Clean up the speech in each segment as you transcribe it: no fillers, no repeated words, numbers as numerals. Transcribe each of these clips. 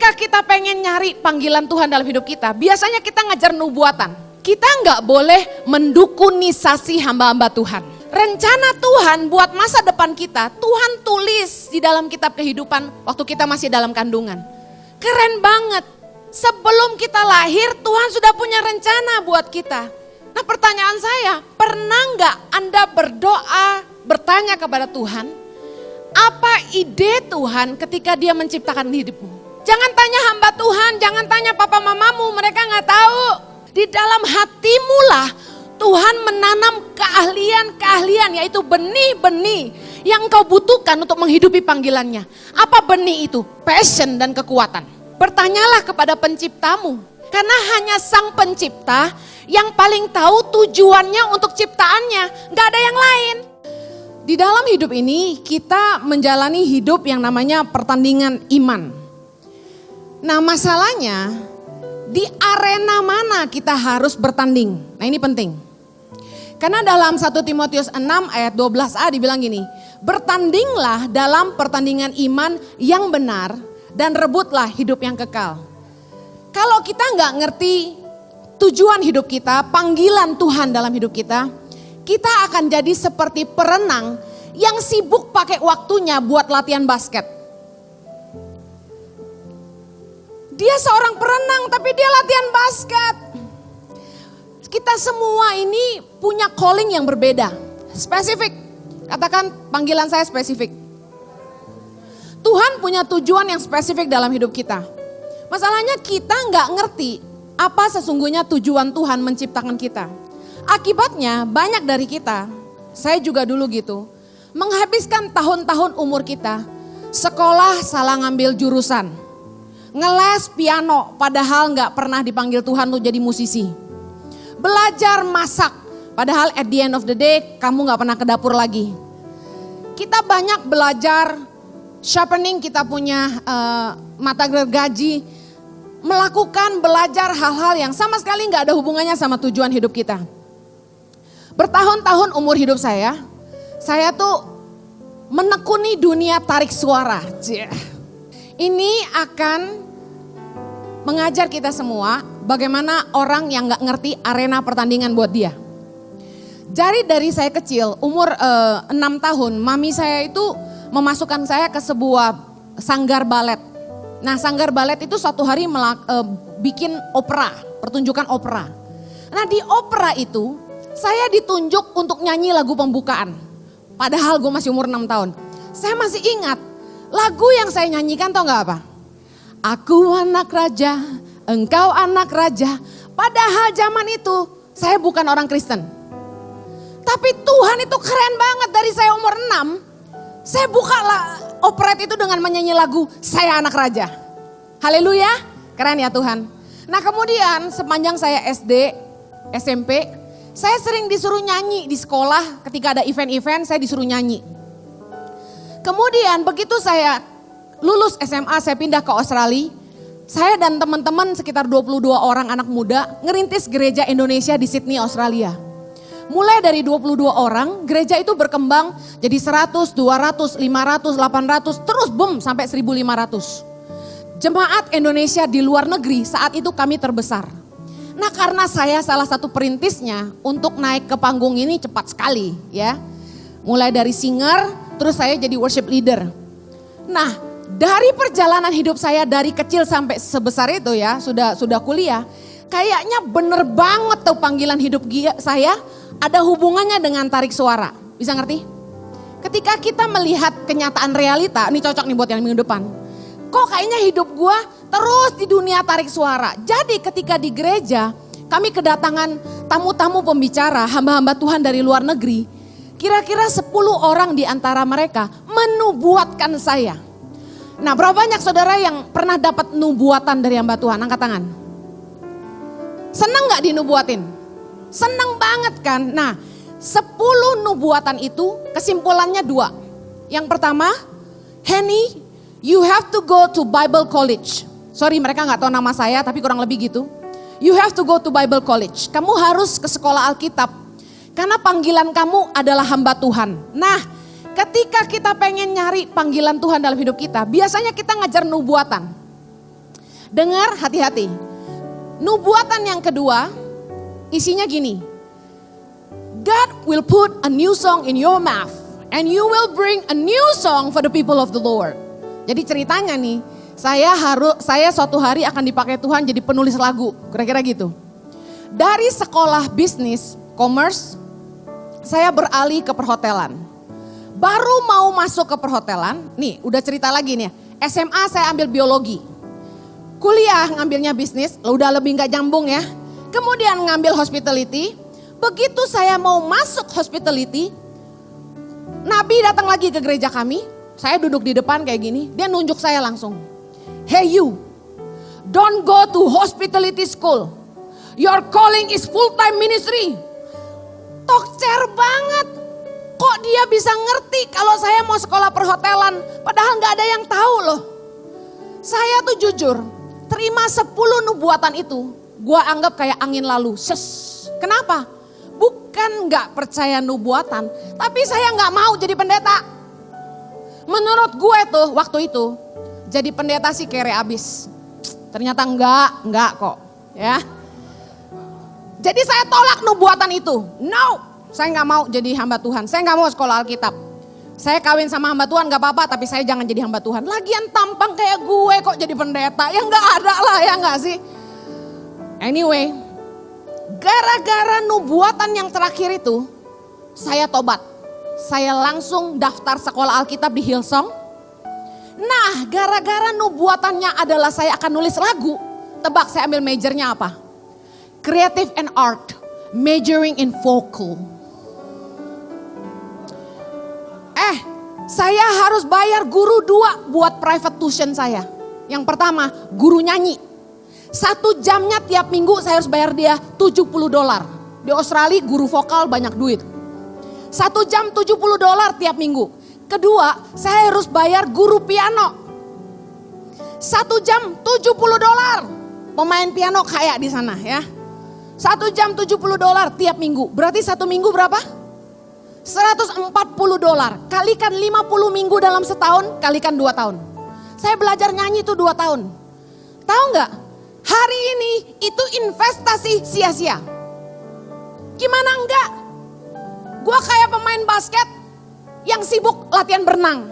Ketika kita pengen nyari panggilan Tuhan dalam hidup kita, biasanya kita ngajar nubuatan. Kita nggak boleh mendukunisasi hamba-hamba Tuhan. Rencana Tuhan buat masa depan kita, Tuhan tulis di dalam kitab kehidupan waktu kita masih dalam kandungan. Keren banget. Sebelum kita lahir, Tuhan sudah punya rencana buat kita. Nah, pertanyaan saya, pernah nggak Anda berdoa, bertanya kepada Tuhan, apa ide Tuhan ketika Dia menciptakan hidupmu? Jangan tanya hamba Tuhan, jangan tanya papa mamamu, mereka nggak tahu. Di dalam hatimu lah Tuhan menanam keahlian-keahlian, yaitu benih-benih yang kau butuhkan untuk menghidupi panggilannya. Apa benih itu? Passion dan kekuatan. Bertanyalah kepada penciptamu, karena hanya sang pencipta yang paling tahu tujuannya untuk ciptaannya, nggak ada yang lain. Di dalam hidup ini kita menjalani hidup yang namanya pertandingan iman. Nah, masalahnya di arena mana kita harus bertanding. Nah, ini penting. Karena dalam 1 Timotius 6 ayat 12a dibilang gini, bertandinglah dalam pertandingan iman yang benar dan rebutlah hidup yang kekal. Kalau kita nggak ngerti tujuan hidup kita, panggilan Tuhan dalam hidup kita akan jadi seperti perenang yang sibuk pakai waktunya buat latihan basket. Dia seorang perenang tapi dia latihan basket. Kita semua ini punya calling yang berbeda, spesifik. Katakan panggilan saya spesifik. Tuhan punya tujuan yang spesifik dalam hidup kita. Masalahnya kita nggak ngerti apa sesungguhnya tujuan Tuhan menciptakan kita. Akibatnya banyak dari kita, saya juga dulu gitu, menghabiskan tahun-tahun umur kita, sekolah salah ngambil jurusan. Ngeles piano padahal nggak pernah dipanggil Tuhan untuk jadi musisi. Belajar masak padahal at the end of the day kamu nggak pernah ke dapur lagi. Kita banyak belajar sharpening, kita punya mata gergaji, melakukan belajar hal-hal yang sama sekali nggak ada hubungannya sama tujuan hidup kita. Bertahun-tahun umur hidup saya tuh menekuni dunia tarik suara. Ini akan mengajar kita semua bagaimana orang yang gak ngerti arena pertandingan buat dia. Jadi dari saya kecil, umur 6 tahun, mami saya itu memasukkan saya ke sebuah sanggar balet. Nah, sanggar balet itu suatu hari bikin opera, pertunjukan opera. Nah, di opera itu saya ditunjuk untuk nyanyi lagu pembukaan. Padahal gue masih umur 6 tahun. Saya masih ingat lagu yang saya nyanyikan, tau gak apa? Aku anak raja, engkau anak raja. Padahal zaman itu saya bukan orang Kristen. Tapi Tuhan itu keren banget, dari saya umur 6. Saya buka operet itu dengan menyanyi lagu Saya Anak Raja. Haleluya, keren ya Tuhan. Nah, kemudian sepanjang saya SD, SMP, saya sering disuruh nyanyi di sekolah. Ketika ada event-event saya disuruh nyanyi. Kemudian begitu saya lulus SMA, saya pindah ke Australia. Saya dan teman-teman sekitar 22 orang anak muda ngerintis gereja Indonesia di Sydney, Australia. Mulai dari 22 orang, gereja itu berkembang jadi 100, 200, 500, 800, terus boom sampai 1.500. Jemaat Indonesia di luar negeri saat itu kami terbesar. Nah, karena saya salah satu perintisnya, untuk naik ke panggung ini cepat sekali ya. Mulai dari singer, terus saya jadi worship leader. Nah, dari perjalanan hidup saya dari kecil sampai sebesar itu ya, sudah kuliah, kayaknya bener banget tuh panggilan hidup saya ada hubungannya dengan tarik suara. Bisa ngerti? Ketika kita melihat kenyataan realita, ini cocok nih buat yang minggu depan. Kok kayaknya hidup gua terus di dunia tarik suara. Jadi ketika di gereja, kami kedatangan tamu-tamu pembicara, hamba-hamba Tuhan dari luar negeri. Kira-kira 10 orang di antara mereka menubuatkan saya. Nah, berapa banyak saudara yang pernah dapat nubuatan dari hamba Tuhan? Angkat tangan. Senang gak dinubuatin? Senang banget kan? Nah, 10 nubuatan itu kesimpulannya 2. Yang pertama, Henny, you have to go to Bible College. Sorry, mereka gak tahu nama saya, tapi kurang lebih gitu. You have to go to Bible College. Kamu harus ke sekolah Alkitab. Karena panggilan kamu adalah hamba Tuhan. Nah, ketika kita pengen nyari panggilan Tuhan dalam hidup kita, biasanya kita ngajar nubuatan. Dengar, hati-hati. Nubuatan yang kedua isinya gini. God will put a new song in your mouth and you will bring a new song for the people of the Lord. Jadi ceritanya nih, saya suatu hari akan dipakai Tuhan jadi penulis lagu, kira-kira gitu. Dari sekolah bisnis, commerce, saya beralih ke perhotelan. Baru mau masuk ke perhotelan, nih udah cerita lagi nih. SMA saya ambil biologi. Kuliah ngambilnya bisnis, udah lebih gak nyambung ya. Kemudian ngambil hospitality. Begitu saya mau masuk hospitality, Nabi datang lagi ke gereja kami. Saya duduk di depan kayak gini, dia nunjuk saya langsung. Hey you, don't go to hospitality school. Your calling is full-time ministry. Tokcer banget. Kok dia bisa ngerti kalau saya mau sekolah perhotelan, padahal gak ada yang tahu loh. Saya tuh jujur, terima 10 nubuatan itu, gua anggap kayak angin lalu. Kenapa? Bukan gak percaya nubuatan, tapi saya gak mau jadi pendeta. Menurut gue tuh waktu itu, jadi pendeta sih kere abis. Ternyata enggak kok ya. Jadi saya tolak nubuatan itu. No. Saya gak mau jadi hamba Tuhan, saya gak mau sekolah Alkitab. Saya kawin sama hamba Tuhan gak apa-apa, tapi saya jangan jadi hamba Tuhan. Lagian tampang kayak gue kok jadi pendeta, ya gak ada lah ya gak sih. Anyway, gara-gara nubuatan yang terakhir itu, saya tobat. Saya langsung daftar sekolah Alkitab di Hillsong. Nah, gara-gara nubuatannya adalah saya akan nulis lagu. Tebak saya ambil majornya apa? Creative and Art, majoring in vocal. Saya harus bayar guru 2 buat private tuition saya. Yang pertama, guru nyanyi. 1 jamnya tiap minggu saya harus bayar dia $70. Di Australia guru vokal banyak duit. 1 jam $70 tiap minggu. Kedua, saya harus bayar guru piano. 1 jam $70. Pemain piano kaya di sana ya. 1 jam $70 tiap minggu. Berarti 1 minggu berapa? $140. Kalikan 50 minggu dalam setahun, kalikan 2 tahun. Saya belajar nyanyi itu 2 tahun. Tahu nggak? Hari ini itu investasi sia-sia. Gimana enggak? Gua kayak pemain basket yang sibuk latihan berenang.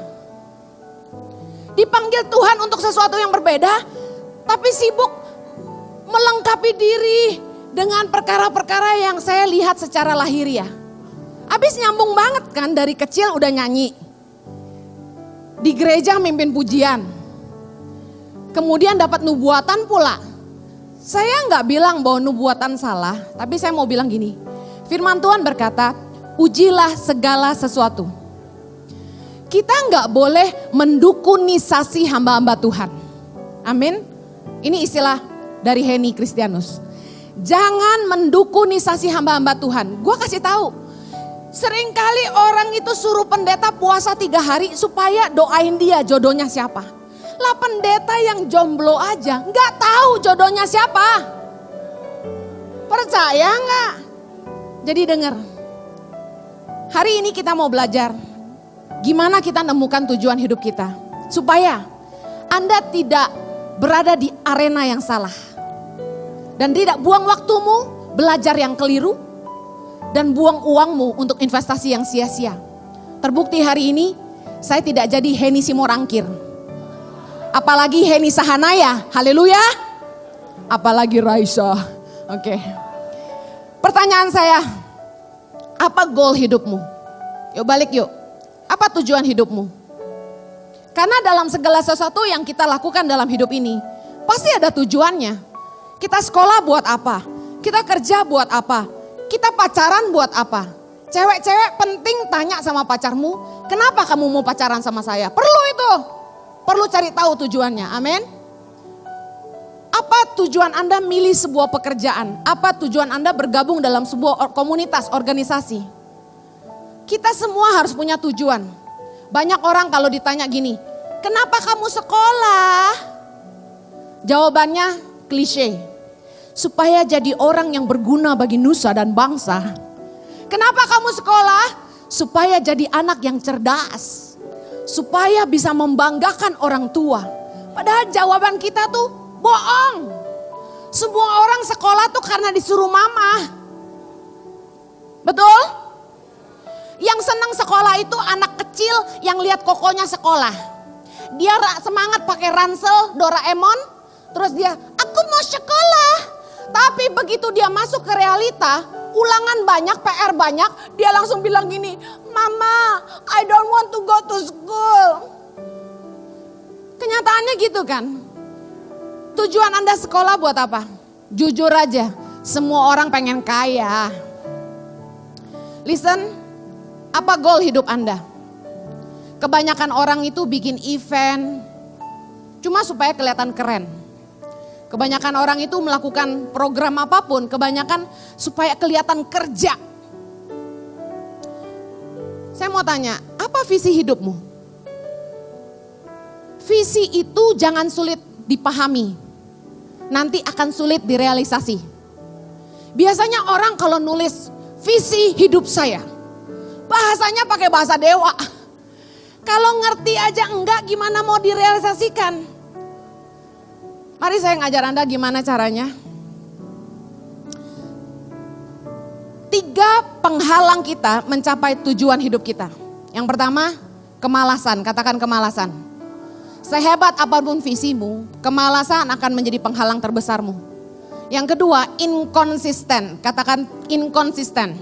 Dipanggil Tuhan untuk sesuatu yang berbeda, tapi sibuk melengkapi diri dengan perkara-perkara yang saya lihat secara lahiriah. Habis nyambung banget kan, dari kecil udah nyanyi. Di gereja mimpin pujian. Kemudian dapat nubuatan pula. Saya nggak bilang bahwa nubuatan salah, tapi saya mau bilang gini. Firman Tuhan berkata, ujilah segala sesuatu. Kita nggak boleh mendukunisasi hamba-hamba Tuhan. Amin. Ini istilah dari Henny Kristianus. Jangan mendukunisasi hamba-hamba Tuhan. Gue kasih tahu. Seringkali orang itu suruh pendeta puasa 3 hari supaya doain dia jodohnya siapa. Lah pendeta yang jomblo aja nggak tahu jodohnya siapa. Percaya nggak? Jadi dengar. Hari ini kita mau belajar gimana kita nemukan tujuan hidup kita. Supaya Anda tidak berada di arena yang salah. Dan tidak buang waktumu belajar yang keliru. Dan buang uangmu untuk investasi yang sia-sia. Terbukti hari ini saya tidak jadi Henny Simorangkir. Apalagi Henny Sahanaya, haleluya. Apalagi Raisa, oke. Pertanyaan saya, apa goal hidupmu? Yuk balik yuk, apa tujuan hidupmu? Karena dalam segala sesuatu yang kita lakukan dalam hidup ini, pasti ada tujuannya. Kita sekolah buat apa? Kita kerja buat apa? Kita pacaran buat apa? Cewek-cewek penting tanya sama pacarmu, kenapa kamu mau pacaran sama saya? Perlu itu. Perlu cari tahu tujuannya, amin. Apa tujuan Anda milih sebuah pekerjaan? Apa tujuan Anda bergabung dalam sebuah komunitas, organisasi? Kita semua harus punya tujuan. Banyak orang kalau ditanya gini, kenapa kamu sekolah? Jawabannya klise. Supaya jadi orang yang berguna bagi nusa dan bangsa. Kenapa kamu sekolah? Supaya jadi anak yang cerdas. Supaya bisa membanggakan orang tua. Padahal jawaban kita tuh Bohong. Semua orang sekolah tuh karena disuruh mama. Betul? Yang senang sekolah itu anak kecil yang lihat kokonya sekolah. Dia semangat pakai ransel Doraemon. Terus dia, aku mau sekolah. Tapi begitu dia masuk ke realita, ulangan banyak, PR banyak. Dia langsung bilang gini, Mama, I don't want to go to school. Kenyataannya gitu kan. Tujuan Anda sekolah buat apa? Jujur aja, semua orang pengen kaya. Listen, apa goal hidup Anda? Kebanyakan orang itu bikin event cuma supaya kelihatan keren. Kebanyakan orang itu melakukan program apapun, kebanyakan supaya kelihatan kerja. Saya mau tanya, apa visi hidupmu? Visi itu jangan sulit dipahami, nanti akan sulit direalisasi. Biasanya orang kalau nulis visi hidup saya, bahasanya pakai bahasa dewa. Kalau ngerti aja enggak, gimana mau direalisasikan? Mari saya ngajar Anda gimana caranya. 3 penghalang kita mencapai tujuan hidup kita. Yang pertama, kemalasan. Katakan kemalasan. Sehebat apapun visimu, kemalasan akan menjadi penghalang terbesarmu. Yang kedua, inkonsisten. Katakan inkonsisten.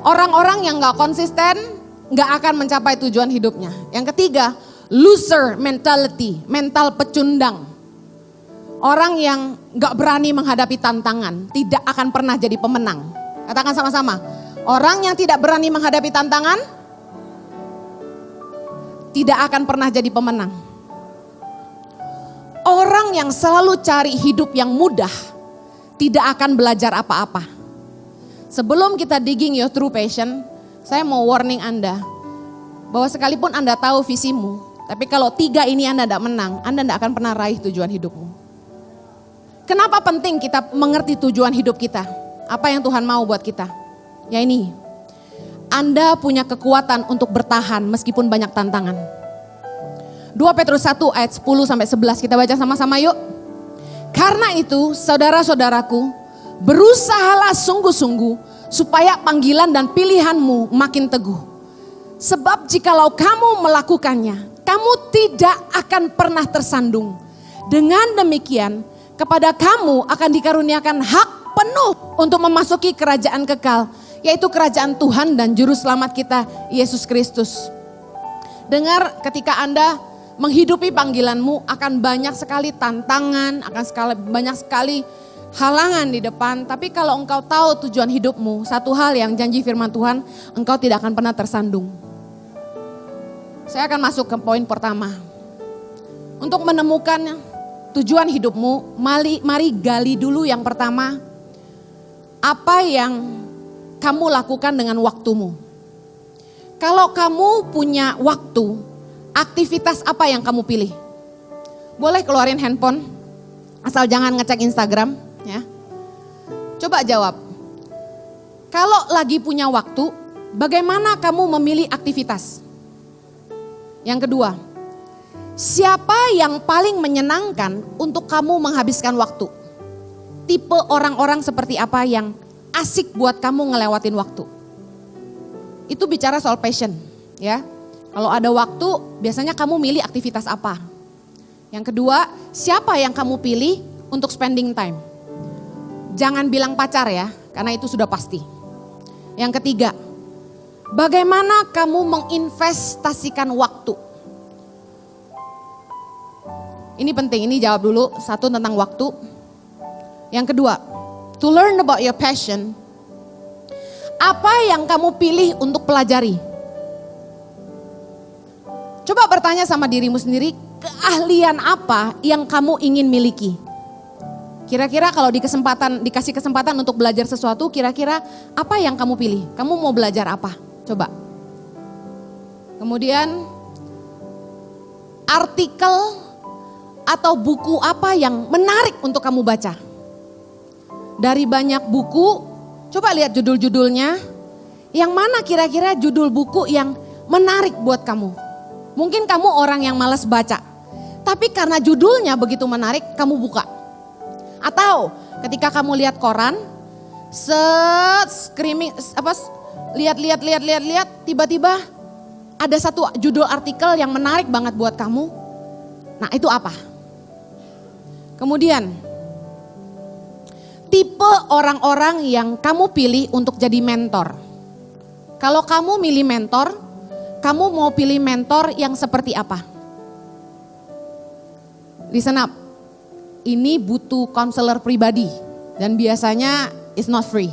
Orang-orang yang gak konsisten gak akan mencapai tujuan hidupnya. Yang ketiga, loser mentality. Mental pecundang. Orang yang gak berani menghadapi tantangan tidak akan pernah jadi pemenang. Katakan sama-sama. Orang yang tidak berani menghadapi tantangan tidak akan pernah jadi pemenang. Orang yang selalu cari hidup yang mudah tidak akan belajar apa-apa. Sebelum kita digging your true passion, saya mau warning Anda bahwa sekalipun Anda tahu visimu, tapi kalau 3 ini Anda tidak menang, Anda tidak akan pernah raih tujuan hidupmu. Kenapa penting kita mengerti tujuan hidup kita? Apa yang Tuhan mau buat kita? Ya ini, Anda punya kekuatan untuk bertahan meskipun banyak tantangan. 2 Petrus 1 ayat 10 sampai 11 kita baca sama-sama yuk. Karena itu saudara-saudaraku, berusahalah sungguh-sungguh supaya panggilan dan pilihanmu makin teguh. Sebab jikalau kamu melakukannya, kamu tidak akan pernah tersandung. Dengan demikian, kepada kamu akan dikaruniakan hak penuh untuk memasuki kerajaan kekal, yaitu kerajaan Tuhan dan Juru Selamat kita, Yesus Kristus. Dengar, ketika Anda menghidupi panggilanmu akan banyak sekali tantangan, banyak sekali halangan di depan. Tapi kalau engkau tahu tujuan hidupmu, satu hal yang janji firman Tuhan, engkau tidak akan pernah tersandung. Saya akan masuk ke poin pertama. Untuk menemukan tujuan hidupmu, mari gali dulu yang pertama. Apa yang kamu lakukan dengan waktumu? Kalau kamu punya waktu, aktivitas apa yang kamu pilih? Boleh keluarin handphone, asal jangan ngecek Instagram ya. Coba jawab. Kalau lagi punya waktu, bagaimana kamu memilih aktivitas? Yang kedua, siapa yang paling menyenangkan untuk kamu menghabiskan waktu? Tipe orang-orang seperti apa yang asik buat kamu ngelewatin waktu? Itu bicara soal passion ya. Kalau ada waktu, biasanya kamu milih aktivitas apa? Yang kedua, siapa yang kamu pilih untuk spending time? Jangan bilang pacar ya, karena itu sudah pasti. Yang ketiga, bagaimana kamu menginvestasikan waktu? Ini penting, ini jawab dulu. Satu tentang waktu. Yang kedua, to learn about your passion. Apa yang kamu pilih untuk pelajari? Coba bertanya sama dirimu sendiri, keahlian apa yang kamu ingin miliki? Kira-kira kalau dikasih kesempatan untuk belajar sesuatu, kira-kira apa yang kamu pilih? Kamu mau belajar apa? Coba. Kemudian, artikel atau buku apa yang menarik untuk kamu baca? Dari banyak buku, coba lihat judul-judulnya. Yang mana kira-kira judul buku yang menarik buat kamu? Mungkin kamu orang yang malas baca. Tapi karena judulnya begitu menarik, kamu buka. Atau ketika kamu lihat koran, screaming, lihat, tiba-tiba ada satu judul artikel yang menarik banget buat kamu. Nah, itu apa? Kemudian, tipe orang-orang yang kamu pilih untuk jadi mentor. Kalau kamu milih mentor, kamu mau pilih mentor yang seperti apa? Listen up, ini butuh konselor pribadi dan biasanya it's not free.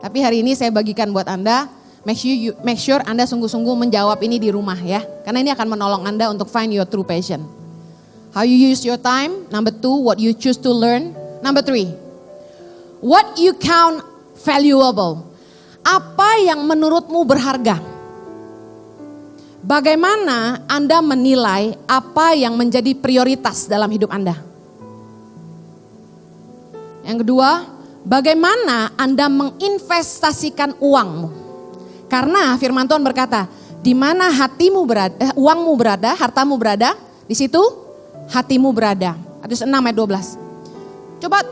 Tapi hari ini saya bagikan buat Anda, make sure Anda sungguh-sungguh menjawab ini di rumah ya. Karena ini akan menolong Anda untuk find your true passion. How you use your time, number 2, what you choose to learn, number 3, what you count valuable. Apa yang menurutmu berharga? Bagaimana Anda menilai apa yang menjadi prioritas dalam hidup Anda? Yang kedua, bagaimana Anda menginvestasikan uangmu? Karena firman Tuhan berkata, di mana hatimu berada, uangmu berada, hartamu berada, di situ hatimu berada. Matius 6 ayat 12. Coba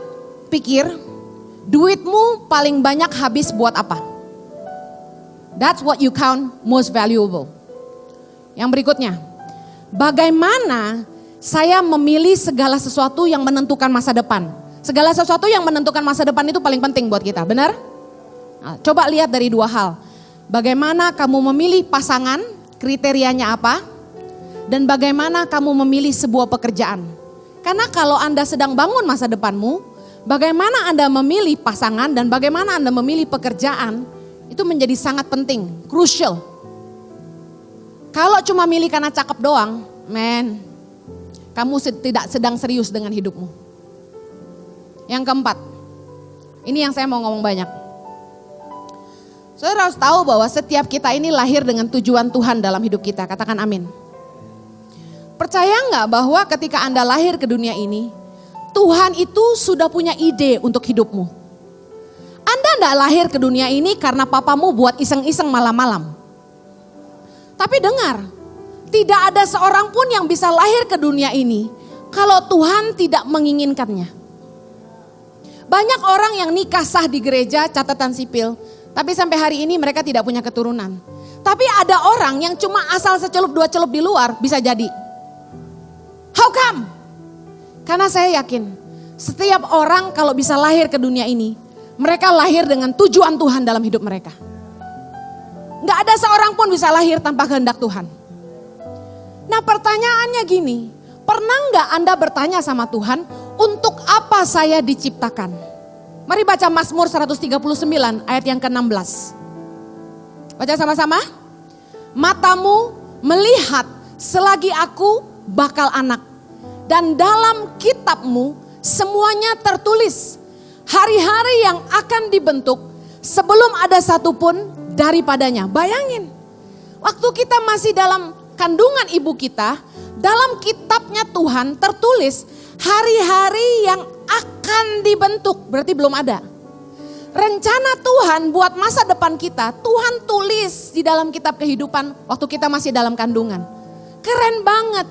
pikir, duitmu paling banyak habis buat apa? That's what you count most valuable. Yang berikutnya, bagaimana saya memilih segala sesuatu yang menentukan masa depan? Segala sesuatu yang menentukan masa depan itu paling penting buat kita, benar? Nah, coba lihat dari 2 hal. Bagaimana kamu memilih pasangan, kriterianya apa? Dan bagaimana kamu memilih sebuah pekerjaan? Karena kalau Anda sedang bangun masa depanmu, bagaimana Anda memilih pasangan dan bagaimana Anda memilih pekerjaan, itu menjadi sangat penting, crucial. Kalau cuma milih karena cakep doang, kamu tidak sedang serius dengan hidupmu. Yang keempat, ini yang saya mau ngomong banyak. Saudara harus tahu bahwa setiap kita ini lahir dengan tujuan Tuhan dalam hidup kita, katakan amin. Percaya nggak bahwa ketika Anda lahir ke dunia ini, Tuhan itu sudah punya ide untuk hidupmu. Anda nggak lahir ke dunia ini karena papamu buat iseng-iseng malam-malam. Tapi dengar, tidak ada seorang pun yang bisa lahir ke dunia ini kalau Tuhan tidak menginginkannya. Banyak orang yang nikah sah di gereja catatan sipil, tapi sampai hari ini mereka tidak punya keturunan. Tapi ada orang yang cuma asal secelup 2 celup di luar bisa jadi. How come? Karena saya yakin setiap orang kalau bisa lahir ke dunia ini, mereka lahir dengan tujuan Tuhan dalam hidup mereka. Gak ada seorang pun bisa lahir tanpa kehendak Tuhan. Nah pertanyaannya gini, pernah gak Anda bertanya sama Tuhan, untuk apa saya diciptakan? Mari baca Mazmur 139 ayat yang ke-16. Baca sama-sama. Matamu melihat selagi aku bakal anak. Dan dalam kitabmu semuanya tertulis. Hari-hari yang akan dibentuk sebelum ada satupun daripadanya. Bayangin, waktu kita masih dalam kandungan ibu kita, dalam kitabnya Tuhan tertulis hari-hari yang akan dibentuk, berarti belum ada. Rencana Tuhan buat masa depan kita, Tuhan tulis di dalam kitab kehidupan waktu kita masih dalam kandungan. Keren banget.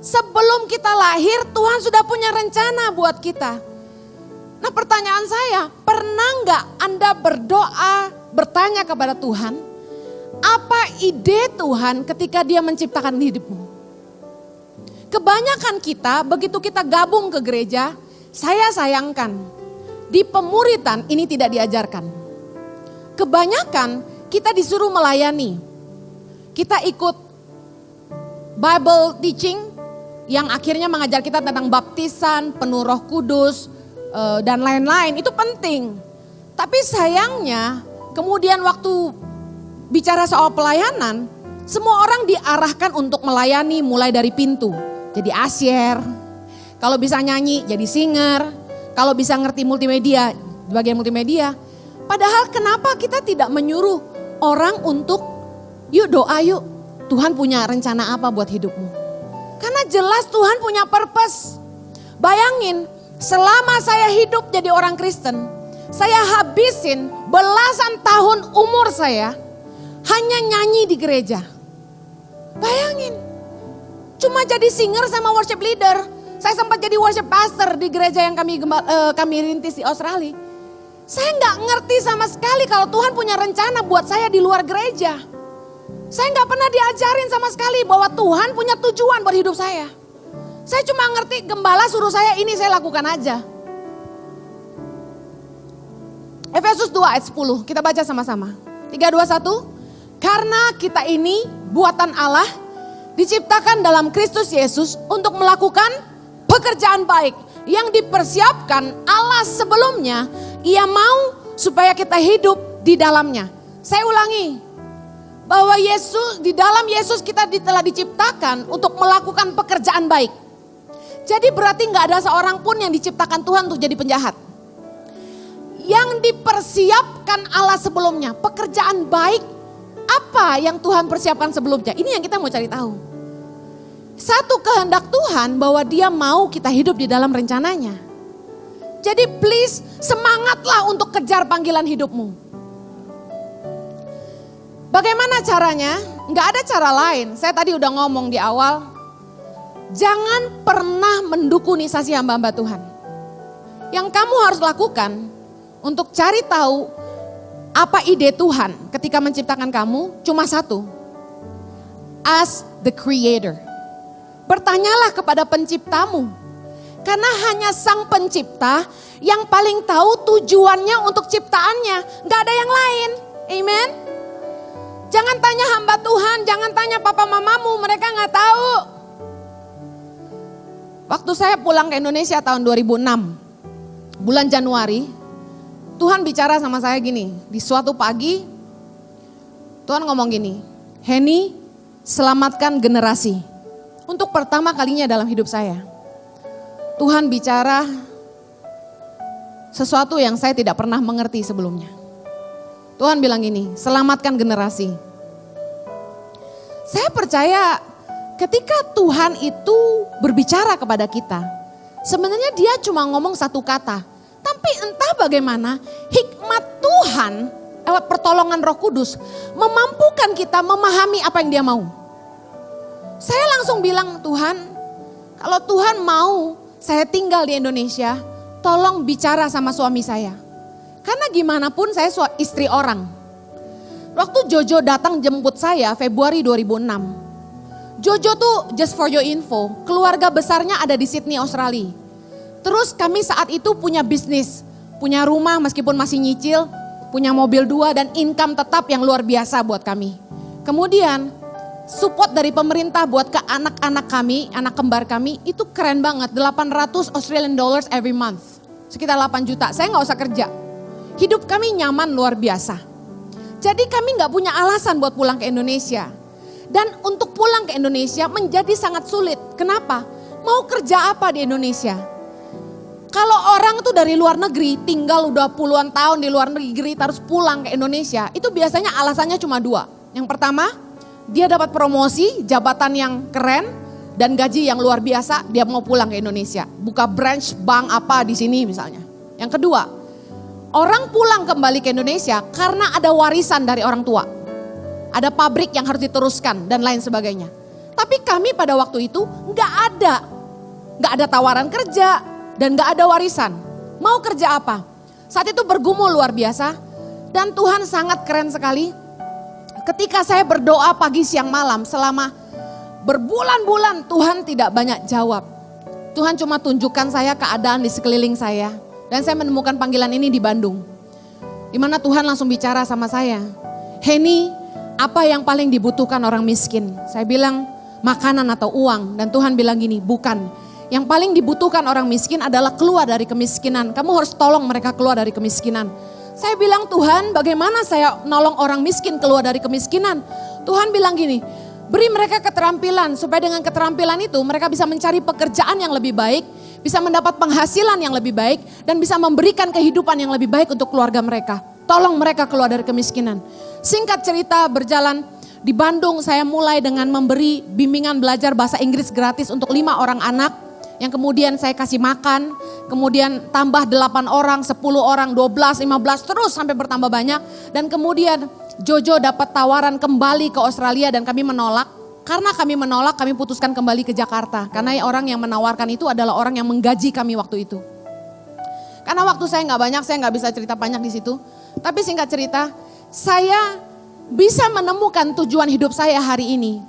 Sebelum kita lahir, Tuhan sudah punya rencana buat kita. Nah pertanyaan saya, pernah nggak Anda berdoa, bertanya kepada Tuhan, apa ide Tuhan ketika Dia menciptakan hidupmu? Kebanyakan kita, begitu kita gabung ke gereja, saya sayangkan, di pemuritan ini tidak diajarkan. Kebanyakan kita disuruh melayani. Kita ikut Bible teaching yang akhirnya mengajar kita tentang baptisan, penuh Roh Kudus, dan lain-lain. Itu penting. Tapi sayangnya kemudian waktu bicara soal pelayanan, semua orang diarahkan untuk melayani mulai dari pintu. Jadi asyer, kalau bisa nyanyi jadi singer, kalau bisa ngerti multimedia, bagian multimedia. Padahal kenapa kita tidak menyuruh orang untuk yuk doa yuk, Tuhan punya rencana apa buat hidupmu. Karena jelas Tuhan punya purpose. Bayangin, selama saya hidup jadi orang Kristen, saya habisin belasan tahun umur saya hanya nyanyi di gereja. Bayangin, Cuma jadi singer sama worship leader. Saya sempat jadi worship pastor di gereja yang kami rintis di Australia. Saya nggak ngerti sama sekali kalau Tuhan punya rencana buat saya di luar gereja. Saya nggak pernah diajarin sama sekali bahwa Tuhan punya tujuan buat hidup saya. Saya cuma ngerti gembala suruh saya ini, saya lakukan aja. Efesus 2 ayat 10, kita baca sama-sama. 3, 2, 1. Karena kita ini buatan Allah, diciptakan dalam Kristus Yesus untuk melakukan pekerjaan baik yang dipersiapkan Allah sebelumnya. Ia mau supaya kita hidup di dalamnya. Saya ulangi, bahwa di dalam Yesus kita telah diciptakan untuk melakukan pekerjaan baik. Jadi berarti nggak ada seorang pun yang diciptakan Tuhan untuk jadi penjahat. Yang dipersiapkan Allah sebelumnya, pekerjaan baik apa yang Tuhan persiapkan sebelumnya? Ini yang kita mau cari tahu. Satu kehendak Tuhan bahwa Dia mau kita hidup di dalam rencananya. Jadi please semangatlah untuk kejar panggilan hidupmu. Bagaimana caranya? Nggak ada cara lain. Saya tadi udah ngomong di awal. Jangan pernah mendukuni sasi hamba-hamba Tuhan. Yang kamu harus lakukan untuk cari tahu apa ide Tuhan ketika menciptakan kamu cuma satu. Ask the Creator. Bertanyalah kepada penciptamu. Karena hanya sang pencipta yang paling tahu tujuannya untuk ciptaannya. Gak ada yang lain. Amen. Jangan tanya hamba Tuhan, jangan tanya papa mamamu, mereka gak tahu. Waktu saya pulang ke Indonesia tahun 2006, bulan Januari, Tuhan bicara sama saya gini, di suatu pagi Tuhan ngomong gini, Henny, selamatkan generasi. Untuk pertama kalinya dalam hidup saya, Tuhan bicara sesuatu yang saya tidak pernah mengerti sebelumnya. Tuhan bilang gini, selamatkan generasi. Saya percaya ketika Tuhan itu berbicara kepada kita, sebenarnya Dia cuma ngomong satu kata. Tapi entah bagaimana hikmat Tuhan lewat pertolongan Roh Kudus memampukan kita memahami apa yang Dia mau. Saya langsung bilang, Tuhan, kalau Tuhan mau saya tinggal di Indonesia, tolong bicara sama suami saya. Karena gimana pun saya istri orang. Waktu Jojo datang jemput saya Februari 2006. Jojo tuh just for your info, keluarga besarnya ada di Sydney, Australia. Terus kami saat itu punya bisnis, punya rumah meskipun masih nyicil, punya mobil 2 dan income tetap yang luar biasa buat kami. Kemudian support dari pemerintah buat ke anak-anak kami, anak kembar kami itu keren banget, 800 Australian dollars every month. Sekitar 8 juta, saya gak usah kerja. Hidup kami nyaman luar biasa. Jadi kami gak punya alasan buat pulang ke Indonesia. Dan untuk pulang ke Indonesia menjadi sangat sulit. Kenapa? Mau kerja apa di Indonesia? Kalau orang tuh dari luar negeri tinggal udah puluhan tahun di luar negeri terus pulang ke Indonesia. Itu biasanya alasannya cuma 2. Yang pertama, dia dapat promosi, jabatan yang keren dan gaji yang luar biasa, dia mau pulang ke Indonesia. Buka branch bank apa di sini misalnya. Yang kedua, orang pulang kembali ke Indonesia karena ada warisan dari orang tua. Ada pabrik yang harus diteruskan dan lain sebagainya. Tapi kami pada waktu itu gak ada tawaran kerja dan gak ada warisan. Mau kerja apa? Saat itu bergumul luar biasa dan Tuhan sangat keren sekali. Ketika saya berdoa pagi siang malam selama berbulan-bulan Tuhan tidak banyak jawab. Tuhan cuma tunjukkan saya keadaan di sekeliling saya. Dan saya menemukan panggilan ini di Bandung. Di mana Tuhan langsung bicara sama saya. Henny, apa yang paling dibutuhkan orang miskin? Saya bilang makanan atau uang. Dan Tuhan bilang gini, bukan. Yang paling dibutuhkan orang miskin adalah keluar dari kemiskinan. Kamu harus tolong mereka keluar dari kemiskinan. Saya bilang, Tuhan bagaimana saya nolong orang miskin keluar dari kemiskinan? Tuhan bilang gini, beri mereka keterampilan. Supaya dengan keterampilan itu mereka bisa mencari pekerjaan yang lebih baik. Bisa mendapat penghasilan yang lebih baik dan bisa memberikan kehidupan yang lebih baik untuk keluarga mereka. Tolong mereka keluar dari kemiskinan. Singkat cerita berjalan di Bandung saya mulai dengan memberi bimbingan belajar bahasa Inggris gratis untuk 5 orang anak. Yang kemudian saya kasih makan, kemudian tambah 8 orang, 10 orang, 12, 15 terus sampai bertambah banyak. Dan kemudian Jojo dapat tawaran kembali ke Australia dan kami menolak. Karena kami menolak, kami putuskan kembali ke Jakarta. Karena orang yang menawarkan itu adalah orang yang menggaji kami waktu itu. Karena waktu saya nggak banyak, saya nggak bisa cerita banyak di situ. Tapi singkat cerita, saya bisa menemukan tujuan hidup saya hari ini.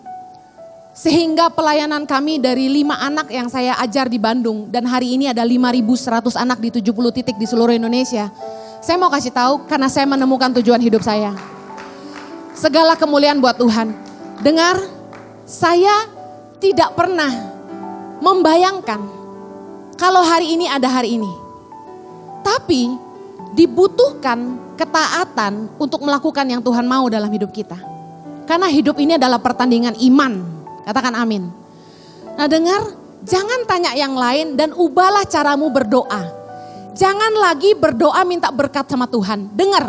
Sehingga pelayanan kami dari 5 anak yang saya ajar di Bandung. Dan hari ini ada 5.100 anak di 70 titik di seluruh Indonesia. Saya mau kasih tahu karena saya menemukan tujuan hidup saya. Segala kemuliaan buat Tuhan. Dengar, saya tidak pernah membayangkan kalau hari ini ada hari ini. Tapi dibutuhkan ketaatan untuk melakukan yang Tuhan mau dalam hidup kita. Karena hidup ini adalah pertandingan iman. Katakan amin. Nah dengar, jangan tanya yang lain dan ubahlah caramu berdoa. Jangan lagi berdoa minta berkat sama Tuhan. Dengar,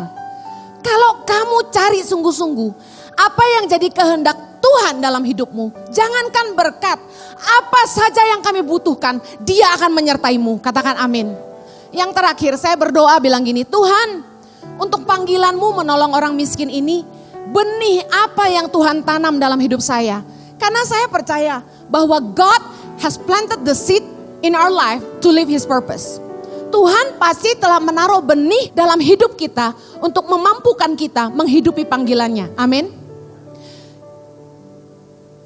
kalau kamu cari sungguh-sungguh apa yang jadi kehendak Tuhan dalam hidupmu, jangankan berkat, apa saja yang kami butuhkan, Dia akan menyertaimu. Katakan amin. Yang terakhir saya berdoa bilang gini, Tuhan untuk panggilanmu menolong orang miskin ini, benih apa yang Tuhan tanam dalam hidup saya. Karena saya percaya bahwa God has planted the seed in our life to live His purpose. Tuhan pasti telah menaruh benih dalam hidup kita untuk memampukan kita menghidupi panggilannya. Amin.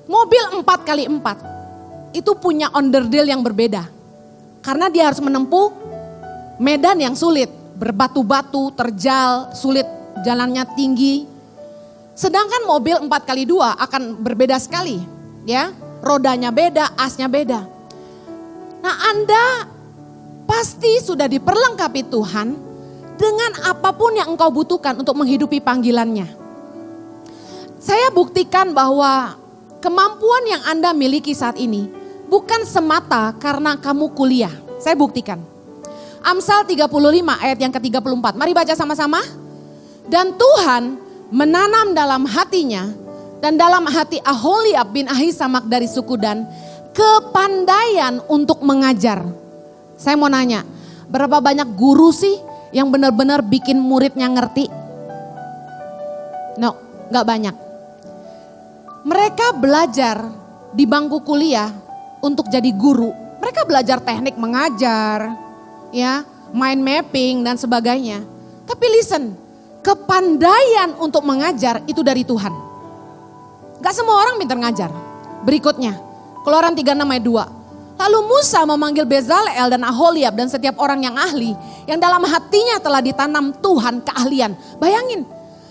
Mobil 4x4 itu punya onderdil yang berbeda. Karena dia harus menempuh medan yang sulit. Berbatu-batu, terjal, sulit, jalannya tinggi. Sedangkan mobil 4x2 akan berbeda sekali. Ya, rodanya beda, asnya beda. Nah Anda pasti sudah diperlengkapi Tuhan dengan apapun yang engkau butuhkan untuk menghidupi panggilannya. Saya buktikan bahwa kemampuan yang Anda miliki saat ini bukan semata karena kamu kuliah. Saya buktikan. Amsal 35 ayat yang ke-34. Mari baca sama-sama. Dan Tuhan menanam dalam hatinya dan dalam hati Aholiab bin Ahisamak dari suku Dan kepandaian untuk mengajar. Saya mau nanya, berapa banyak guru sih yang benar-benar bikin muridnya ngerti? No, gak banyak. Mereka belajar di bangku kuliah untuk jadi guru. Mereka belajar teknik mengajar, ya, mind mapping dan sebagainya. Tapi listen, kepandaian untuk mengajar itu dari Tuhan. Gak semua orang pintar ngajar. Berikutnya, Keluaran 36 ayat 2. Lalu Musa memanggil Bezalel dan Aholiab dan setiap orang yang ahli, yang dalam hatinya telah ditanam Tuhan keahlian. Bayangin,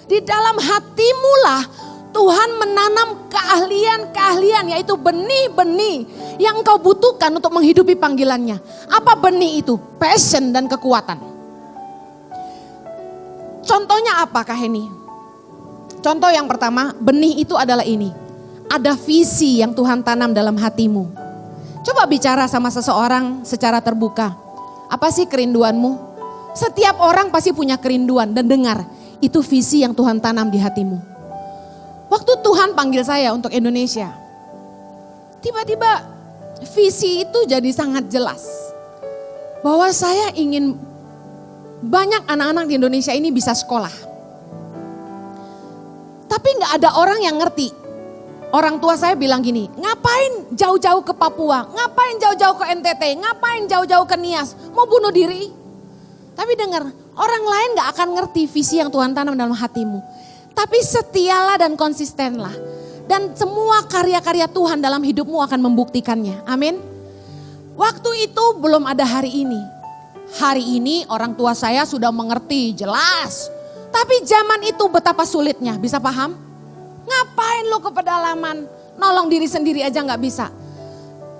di dalam hatimu lah Tuhan menanam keahlian-keahlian, yaitu benih-benih yang kau butuhkan untuk menghidupi panggilannya. Apa benih itu? Passion dan kekuatan. Contohnya apakah ini? Contoh yang pertama, benih itu adalah ini. Ada visi yang Tuhan tanam dalam hatimu. Coba bicara sama seseorang secara terbuka. Apa sih kerinduanmu? Setiap orang pasti punya kerinduan dan dengar, itu visi yang Tuhan tanam di hatimu. Waktu Tuhan panggil saya untuk Indonesia, tiba-tiba visi itu jadi sangat jelas. Bahwa saya ingin banyak anak-anak di Indonesia ini bisa sekolah. Tapi gak ada orang yang ngerti. Orang tua saya bilang gini, ngapain jauh-jauh ke Papua, ngapain jauh-jauh ke NTT, ngapain jauh-jauh ke Nias, mau bunuh diri. Tapi dengar, orang lain gak akan ngerti visi yang Tuhan tanam dalam hatimu. Tapi setialah dan konsistenlah. Dan semua karya-karya Tuhan dalam hidupmu akan membuktikannya. Amin. Waktu itu belum ada hari ini. Hari ini orang tua saya sudah mengerti jelas. Tapi zaman itu betapa sulitnya, bisa paham? Ngapain lu ke pedalaman, nolong diri sendiri aja gak bisa.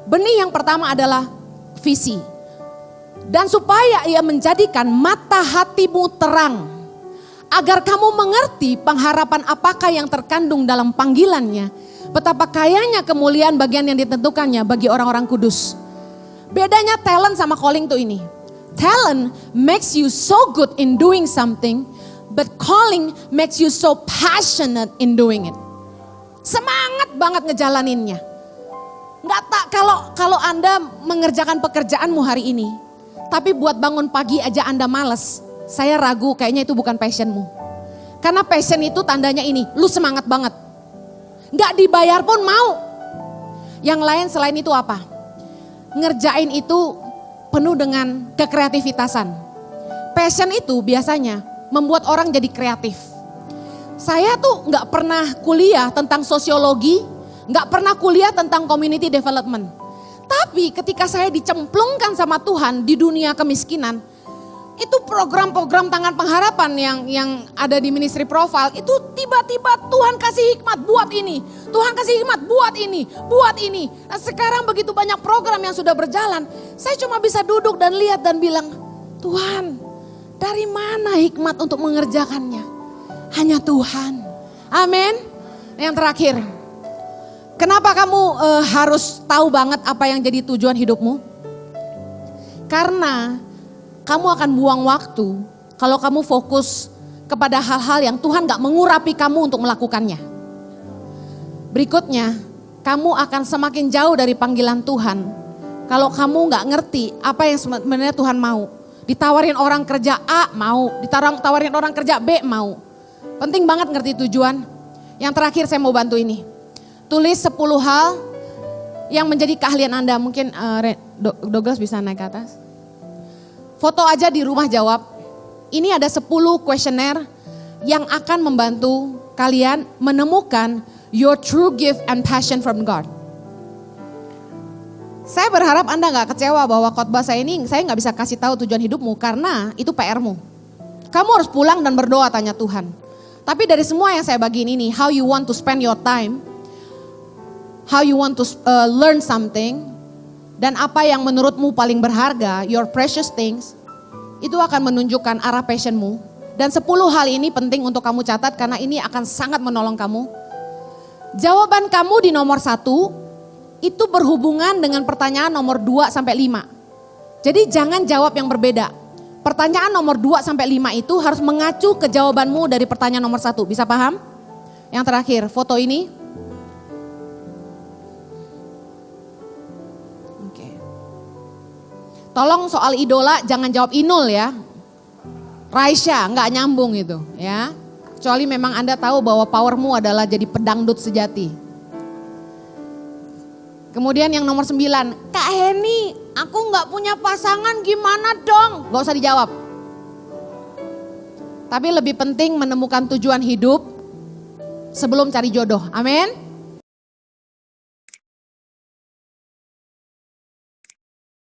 Benih yang pertama adalah visi. Dan supaya ia menjadikan mata hatimu terang. Agar kamu mengerti pengharapan apakah yang terkandung dalam panggilannya. Betapa kayanya kemuliaan bagian yang ditentukannya bagi orang-orang kudus. Bedanya talent sama calling tuh ini. Talent makes you so good in doing something. But calling makes you so passionate in doing it. Semangat banget ngejalaninnya. Nggak tak kalau Anda mengerjakan pekerjaanmu hari ini. Tapi buat bangun pagi aja Anda males. Saya ragu kayaknya itu bukan passionmu. Karena passion itu tandanya ini, lu semangat banget. Gak dibayar pun mau. Yang lain selain itu apa? Ngerjain itu penuh dengan kekreativitasan. Passion itu biasanya membuat orang jadi kreatif. Saya tuh gak pernah kuliah tentang sosiologi, gak pernah kuliah tentang community development. Tapi ketika saya dicemplungkan sama Tuhan di dunia kemiskinan, itu program-program Tangan Pengharapan yang ada di Ministry Profile, itu tiba-tiba Tuhan kasih hikmat buat ini. Tuhan kasih hikmat buat ini, buat ini. Nah sekarang begitu banyak program yang sudah berjalan, saya cuma bisa duduk dan lihat dan bilang, Tuhan dari mana hikmat untuk mengerjakannya? Hanya Tuhan. Amin. Yang terakhir, kenapa kamu harus tahu banget apa yang jadi tujuan hidupmu? Karena kamu akan buang waktu kalau kamu fokus kepada hal-hal yang Tuhan gak mengurapi kamu untuk melakukannya. Berikutnya, kamu akan semakin jauh dari panggilan Tuhan kalau kamu gak ngerti apa yang sebenarnya Tuhan mau. Ditawarin orang kerja A mau, ditawarin orang kerja B mau. Penting banget ngerti tujuan. Yang terakhir saya mau bantu ini. Tulis 10 hal yang menjadi keahlian Anda. Mungkin Douglas bisa naik ke atas. Foto aja di rumah jawab. Ini ada 10 kuesioner yang akan membantu kalian menemukan your true gift and passion from God. Saya berharap Anda gak kecewa bahwa khotbah saya ini saya gak bisa kasih tahu tujuan hidupmu karena itu PR-mu. Kamu harus pulang dan berdoa tanya Tuhan. Tapi dari semua yang saya bagiin ini, how you want to spend your time, how you want to learn something, dan apa yang menurutmu paling berharga, your precious things, itu akan menunjukkan arah passionmu. Dan 10 hal ini penting untuk kamu catat karena ini akan sangat menolong kamu. Jawaban kamu di nomor 1, itu berhubungan dengan pertanyaan nomor 2 sampai 5. Jadi jangan jawab yang berbeda. Pertanyaan nomor 2 sampai 5 itu harus mengacu ke jawabanmu dari pertanyaan nomor 1. Bisa paham? Yang terakhir, foto ini. Oke. Tolong soal idola jangan jawab Inul ya. Raisya, nggak nyambung itu ya. Kecuali memang Anda tahu bahwa powermu adalah jadi pedangdut sejati. Kemudian yang nomor 9, Kak Heni, aku gak punya pasangan gimana dong? Gak usah dijawab. Tapi lebih penting menemukan tujuan hidup sebelum cari jodoh. Amin.